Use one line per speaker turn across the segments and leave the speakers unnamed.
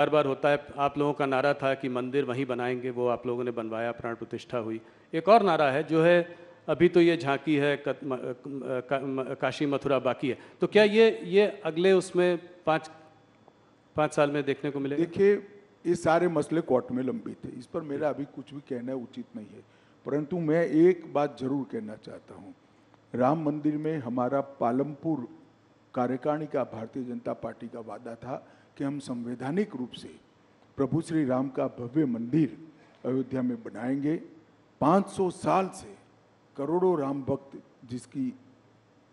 बार बार होता है। आप लोगों का नारा था कि मंदिर वहीं बनाएंगे, वो आप लोगों ने बनवाया, प्राण प्रतिष्ठा हुई। एक और नारा है जो है अभी तो ये झांकी है, काशी मथुरा बाकी है। तो क्या ये अगले उसमें 5 साल में देखने को मिलेगा?
देखिए, ये सारे मसले कोर्ट में लंबित है, इस पर मेरा अभी कुछ भी कहना उचित नहीं है। परंतु मैं एक बात जरूर कहना चाहता हूँ। राम मंदिर में हमारा पालमपुर कार्यकारिणी का भारतीय जनता पार्टी का वादा था कि हम संवैधानिक रूप से प्रभु श्री राम का भव्य मंदिर अयोध्या में बनाएंगे। 500 साल से करोड़ों राम भक्त जिसकी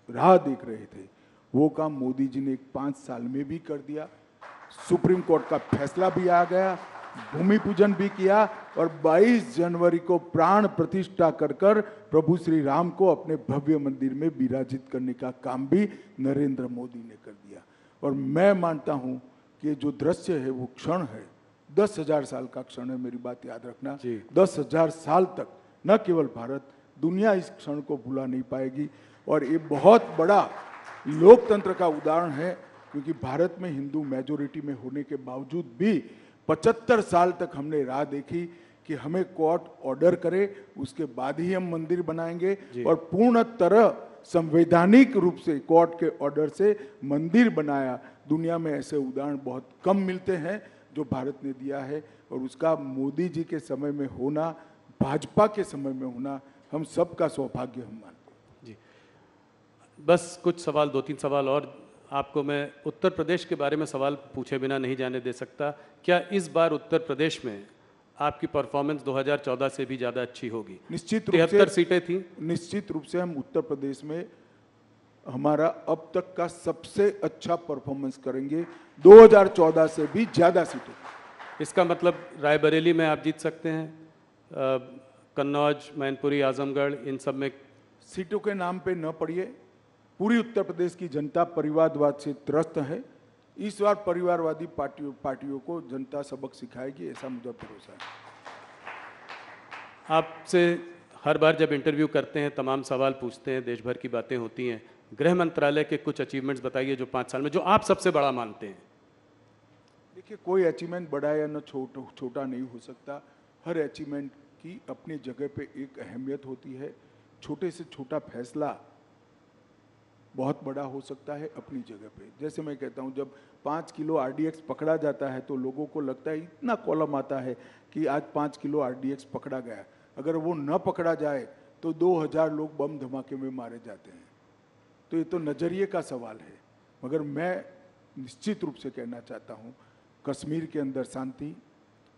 राह देख रहे थे, वो काम मोदी जी ने 5 साल में भी कर दिया। सुप्रीम कोर्ट का फैसला भी आ गया, भूमि पूजन भी किया और 22 जनवरी को प्राण प्रतिष्ठा कर कर प्रभु श्री राम को अपने भव्य मंदिर में विराजित करने का काम भी नरेंद्र मोदी ने कर दिया। और मैं मानता हूं कि जो दृश्य है वो क्षण है, 10,000 साल का क्षण है। मेरी बात याद रखना, 10,000 साल तक न केवल भारत, दुनिया इस क्षण को भुला नहीं पाएगी। और ये बहुत बड़ा लोकतंत्र का उदाहरण है, क्योंकि भारत में हिंदू मेजोरिटी में होने के बावजूद भी 75 साल तक हमने राह देखी कि हमें कोर्ट ऑर्डर करे, उसके बाद ही हम मंदिर बनाएंगे। और पूर्ण तरह संवैधानिक रूप से कोर्ट के ऑर्डर से मंदिर बनाया। दुनिया में ऐसे उदाहरण बहुत कम मिलते हैं जो भारत ने दिया है, और उसका मोदी जी के समय में होना, भाजपा के समय में होना, हम सबका सौभाग्य हम मानते हैं।
जी, बस कुछ सवाल, 2-3 सवाल और आपको मैं उत्तर प्रदेश के बारे में सवाल पूछे बिना नहीं जाने दे सकता। क्या इस बार उत्तर प्रदेश में आपकी परफॉर्मेंस 2014 से भी ज़्यादा अच्छी होगी?
निश्चित रूप से
73 सीटें थी।
निश्चित रूप से हम उत्तर प्रदेश में हमारा अब तक का सबसे अच्छा परफॉर्मेंस करेंगे, 2014 से भी ज़्यादा सीटें।
इसका मतलब रायबरेली में आप जीत सकते हैं, कन्नौज, मैनपुरी, आजमगढ़, इन सब में?
सीटों के नाम पे न पड़िए। पूरी उत्तर प्रदेश की जनता परिवारवाद से त्रस्त है। इस बार परिवारवादी पार्टियों को जनता सबक सिखाएगी, ऐसा मुझे भरोसा है।
आपसे हर बार जब इंटरव्यू करते हैं तमाम सवाल पूछते हैं, देश भर की बातें होती हैं। गृह मंत्रालय के कुछ अचीवमेंट्स बताइए जो 5 साल में, जो आप सबसे बड़ा मानते हैं।
देखिए, कोई अचीवमेंट बड़ा या न छोटा नहीं हो सकता। हर अचीवमेंट की अपनी जगह पे एक अहमियत होती है। छोटे से छोटा फैसला बहुत बड़ा हो सकता है अपनी जगह पे। जैसे मैं कहता हूँ, जब 5 किलो आरडीएक्स पकड़ा जाता है तो लोगों को लगता है, इतना कॉलम आता है कि आज 5 किलो आरडीएक्स पकड़ा गया। अगर वो न पकड़ा जाए तो 2000 लोग बम धमाके में मारे जाते हैं। तो ये तो नज़रिए का सवाल है। मगर मैं निश्चित रूप से कहना चाहता हूँ, कश्मीर के अंदर शांति,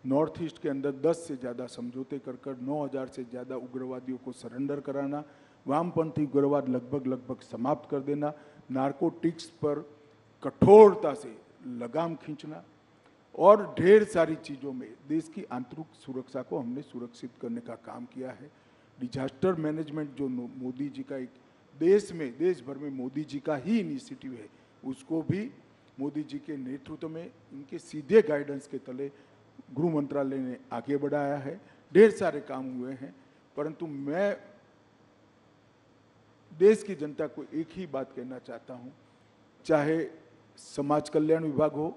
नॉर्थ ईस्ट के अंदर 10 से ज़्यादा समझौते कर 9000 से ज़्यादा उग्रवादियों को सरेंडर कराना, वामपंथी उग्रवाद लगभग समाप्त कर देना, नारकोटिक्स पर कठोरता से लगाम खींचना, और ढेर सारी चीज़ों में देश की आंतरिक सुरक्षा को हमने सुरक्षित करने का काम किया है। डिजास्टर मैनेजमेंट जो मोदी जी का एक देश भर में मोदी जी का ही इनिशिएटिव है, उसको भी मोदी जी के नेतृत्व में, इनके सीधे गाइडेंस के तले गृह मंत्रालय ने आगे बढ़ाया है। ढेर सारे काम हुए हैं। परंतु मैं देश की जनता को एक ही बात कहना चाहता हूं, चाहे समाज कल्याण विभाग हो,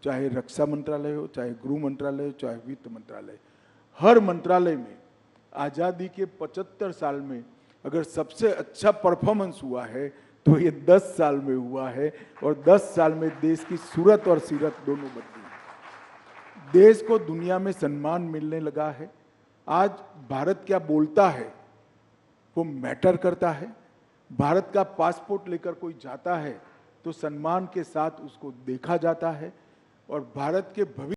चाहे रक्षा मंत्रालय हो, चाहे गृह मंत्रालय हो, चाहे वित्त मंत्रालय, हर मंत्रालय में आज़ादी के 75 साल में अगर सबसे अच्छा परफॉर्मेंस हुआ है तो ये 10 साल में हुआ है। और 10 साल में देश की सूरत और सीरत दोनों बदली है। देश को दुनिया में सम्मान मिलने लगा है। आज भारत क्या बोलता है वो मैटर करता है। भारत का पासपोर्ट लेकर कोई जाता है तो सम्मान के साथ उसको देखा जाता है। और भारत के भविष्य